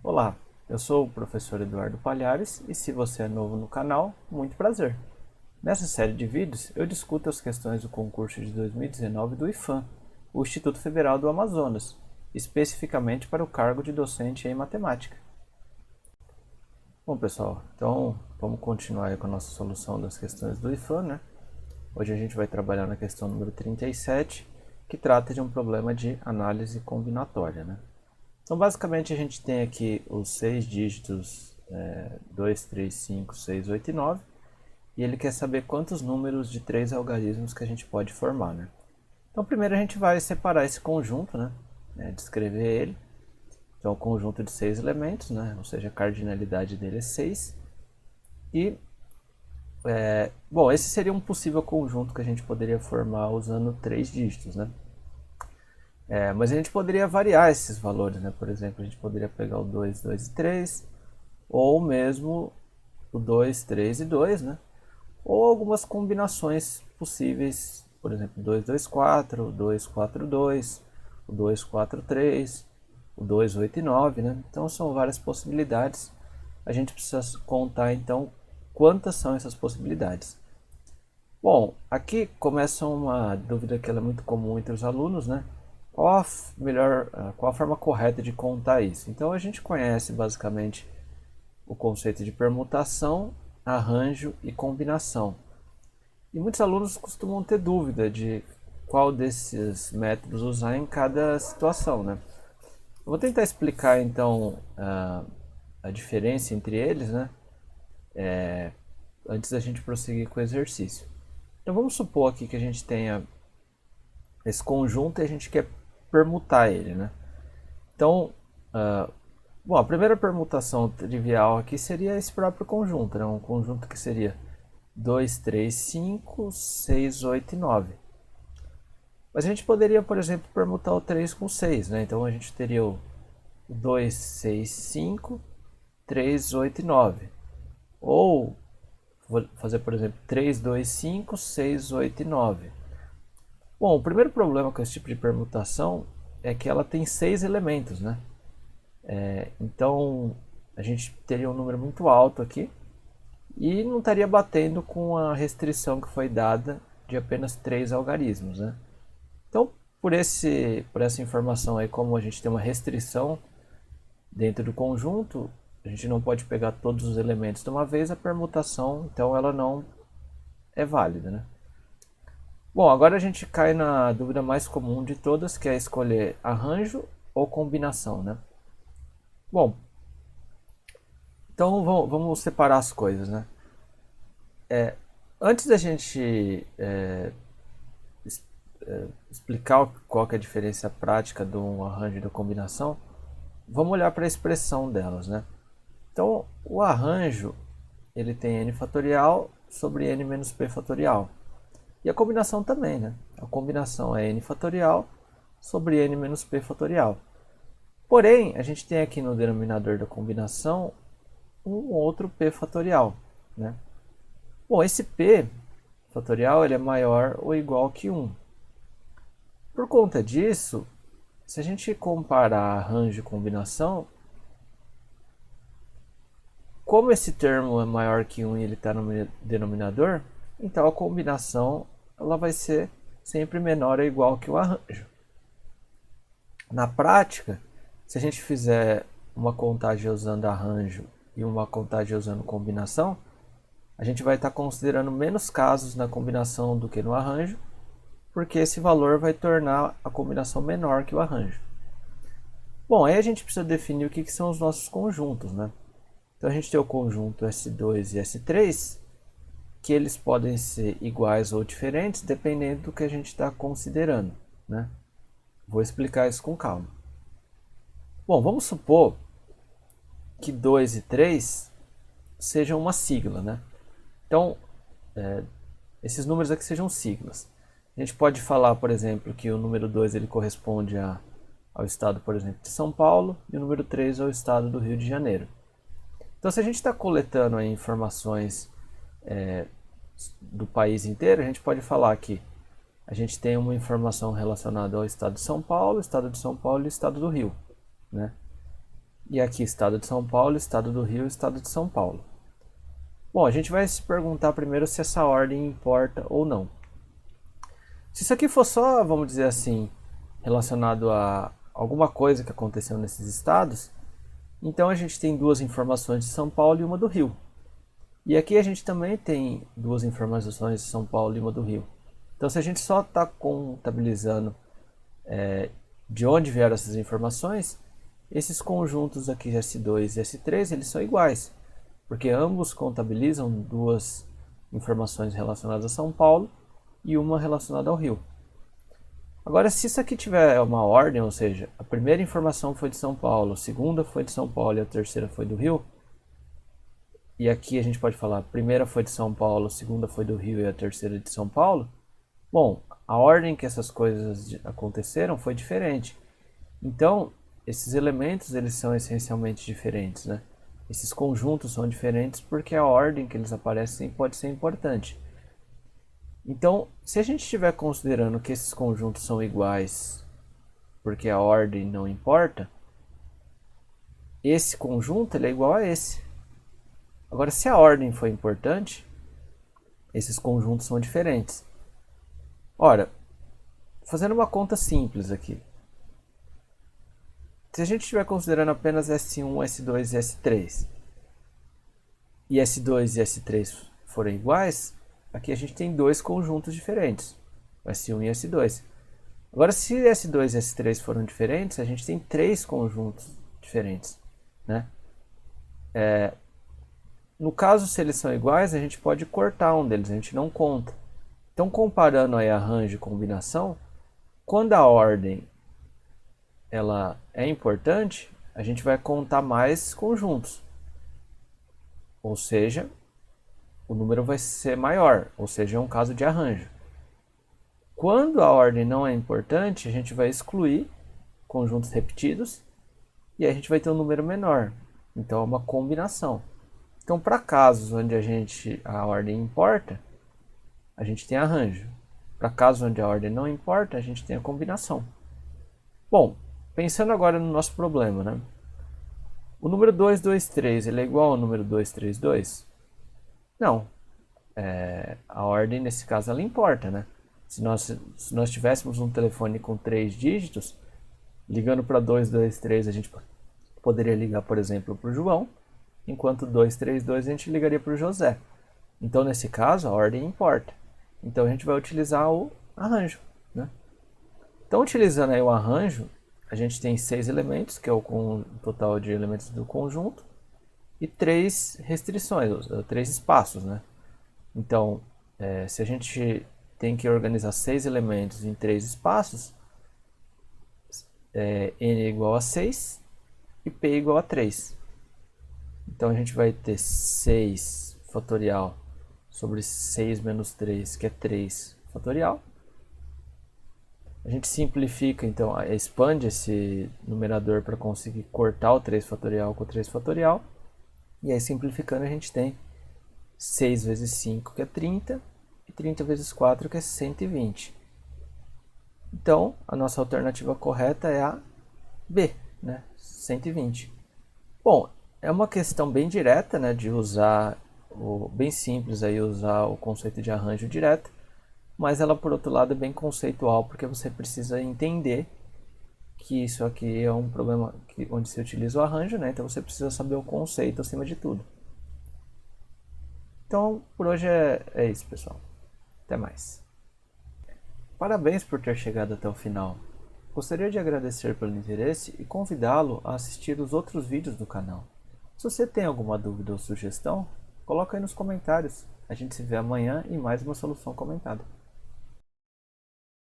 Olá, eu sou o professor Eduardo Palhares e se você é novo no canal, muito prazer. Nessa série de vídeos eu discuto as questões do concurso de 2019 do IFAM, o Instituto Federal do Amazonas, especificamente para o cargo de docente em matemática. Bom pessoal, então vamos continuar aí com a nossa solução das questões do IFAM, né? Hoje a gente vai trabalhar na questão número 37, que trata de um problema de análise combinatória, né? Então, basicamente, a gente tem aqui os 6 dígitos 2, 3, 5, 6, 8 e 9. E ele quer saber quantos números de 3 algarismos que a gente pode formar, né? Então, primeiro a gente vai separar esse conjunto, né? Descrever ele. Então, é um conjunto de 6 elementos, né? Ou seja, a cardinalidade dele é 6. E, bom, esse seria um possível conjunto que a gente poderia formar usando 3 dígitos, né? Mas a gente poderia variar esses valores, né? Por exemplo, a gente poderia pegar o 2, 2 e 3, ou mesmo o 2, 3 e 2, né? Ou algumas combinações possíveis, por exemplo, 2, 2, 4, 2, 4, 2, o 2, 4, 3, o 2, 8 e 9, né? Então são várias possibilidades. A gente precisa contar então quantas são essas possibilidades. Bom, aqui começa uma dúvida que ela é muito comum entre os alunos, né? Qual a forma correta de contar isso? Então a gente conhece basicamente o conceito de permutação, arranjo e combinação. E muitos alunos costumam ter dúvida de qual desses métodos usar em cada situação, né? Eu vou tentar explicar então a diferença entre eles, né? Antes da gente prosseguir com o exercício. Então vamos supor aqui que a gente tenha esse conjunto e a gente quer permutar ele, né? Então, bom, a primeira permutação trivial aqui seria esse próprio conjunto, né? Um conjunto que seria 2, 3, 5, 6, 8 e 9. Mas a gente poderia, por exemplo, permutar o 3 com 6, né? Então a gente teria o 2, 6, 5, 3, 8 e 9. Ou vou fazer, por exemplo, 3, 2, 5, 6, 8 e 9. Bom, o primeiro problema com esse tipo de permutação é que ela tem 6 elementos, né? Então a gente teria um número muito alto aqui e não estaria batendo com a restrição que foi dada de apenas 3 algarismos, né? Então, por essa informação aí, como a gente tem uma restrição dentro do conjunto, a gente não pode pegar todos os elementos de uma vez, a permutação, então ela não é válida, né? Bom, agora a gente cai na dúvida mais comum de todas, que é escolher arranjo ou combinação, né? Bom, então vamos separar as coisas, né? Antes da gente explicar qual que é a diferença prática de um arranjo e da combinação, vamos olhar para a expressão delas, né? Então, o arranjo ele tem n fatorial sobre n menos p fatorial. E a combinação também, né? A combinação é n fatorial sobre n menos p fatorial. Porém, a gente tem aqui no denominador da combinação um outro p fatorial, né? Bom, esse p fatorial ele é maior ou igual que 1. Por conta disso, se a gente comparar arranjo e combinação, como esse termo é maior que 1 e ele está no denominador, então a combinação ela vai ser sempre menor ou igual que o arranjo. Na prática, se a gente fizer uma contagem usando arranjo e uma contagem usando combinação, a gente vai estar considerando menos casos na combinação do que no arranjo, porque esse valor vai tornar a combinação menor que o arranjo. Bom, aí a gente precisa definir o que são os nossos conjuntos, né? Então a gente tem o conjunto S2 e S3, que eles podem ser iguais ou diferentes, dependendo do que a gente está considerando, né? Vou explicar isso com calma. Bom, vamos supor que 2 e 3 sejam uma sigla, né? Então, esses números aqui sejam siglas. A gente pode falar, por exemplo, que o número 2 ele corresponde ao estado, por exemplo, de São Paulo, e o número 3 ao estado do Rio de Janeiro. Então, se a gente está coletando aí informações do país inteiro, a gente pode falar que a gente tem uma informação relacionada ao estado de São Paulo, estado de São Paulo e estado do Rio, né? E aqui estado de São Paulo, estado do Rio, estado de São Paulo. Bom, a gente vai se perguntar primeiro se essa ordem importa ou não. Se isso aqui for só, vamos dizer assim, relacionado a alguma coisa que aconteceu nesses estados, então a gente tem duas informações de São Paulo e uma do Rio. E aqui a gente também tem duas informações de São Paulo e uma do Rio. Então se a gente só está contabilizando de onde vieram essas informações, esses conjuntos aqui S2 e S3 eles são iguais, porque ambos contabilizam duas informações relacionadas a São Paulo e uma relacionada ao Rio. Agora, se isso aqui tiver uma ordem, ou seja, a primeira informação foi de São Paulo, a segunda foi de São Paulo e a terceira foi do Rio, e aqui a gente pode falar, a primeira foi de São Paulo, a segunda foi do Rio e a terceira de São Paulo, bom, a ordem que essas coisas aconteceram foi diferente. Então, esses elementos eles são essencialmente diferentes, né? Esses conjuntos são diferentes porque a ordem que eles aparecem pode ser importante. Então, se a gente estiver considerando que esses conjuntos são iguais porque a ordem não importa, esse conjunto ele é igual a esse. Agora, se a ordem for importante, esses conjuntos são diferentes. Ora, fazendo uma conta simples aqui, se a gente estiver considerando apenas S1, S2 e S3, e S2 e S3 forem iguais, aqui a gente tem dois conjuntos diferentes, S1 e S2. Agora, se S2 e S3 foram diferentes, a gente tem três conjuntos diferentes, né? No caso, se eles são iguais, a gente pode cortar um deles, a gente não conta. Então, comparando aí arranjo e combinação, quando a ordem ela é importante, a gente vai contar mais conjuntos. Ou seja, o número vai ser maior, ou seja, é um caso de arranjo. Quando a ordem não é importante, a gente vai excluir conjuntos repetidos e aí a gente vai ter um número menor. Então é uma combinação. Então, para casos onde a ordem importa, a gente tem arranjo. Para casos onde a ordem não importa, a gente tem a combinação. Bom, pensando agora no nosso problema, né? O número 223 ele é igual ao número 232? Não. A ordem, nesse caso, ela importa, né? Se nós tivéssemos um telefone com 3 dígitos, ligando para 223, a gente poderia ligar, por exemplo, para o João, enquanto 232 a gente ligaria para o José. Então, nesse caso, a ordem importa. Então, a gente vai utilizar o arranjo, né? Então, utilizando aí o arranjo, a gente tem 6 elementos, que é o total de elementos do conjunto, e 3 restrições, 3 espaços, né? Então, se a gente tem que organizar 6 elementos em 3 espaços, n é igual a 6 e p é igual a 3. Então, a gente vai ter 6 fatorial sobre 6 menos 3, que é 3 fatorial. A gente simplifica, então, expande esse numerador para conseguir cortar o 3 fatorial com o 3 fatorial. E aí, simplificando, a gente tem 6 vezes 5, que é 30, e 30 vezes 4, que é 120. Então, a nossa alternativa correta é a B, né? 120. Bom, é uma questão bem direta, né, de usar, bem simples aí usar o conceito de arranjo direto, mas ela, por outro lado, é bem conceitual, porque você precisa entender que isso aqui é um problema onde se utiliza o arranjo, né? Então você precisa saber o conceito acima de tudo. Então, por hoje é isso, pessoal. Até mais. Parabéns por ter chegado até o final. Gostaria de agradecer pelo interesse e convidá-lo a assistir os outros vídeos do canal. Se você tem alguma dúvida ou sugestão, coloca aí nos comentários. A gente se vê amanhã em mais uma solução comentada.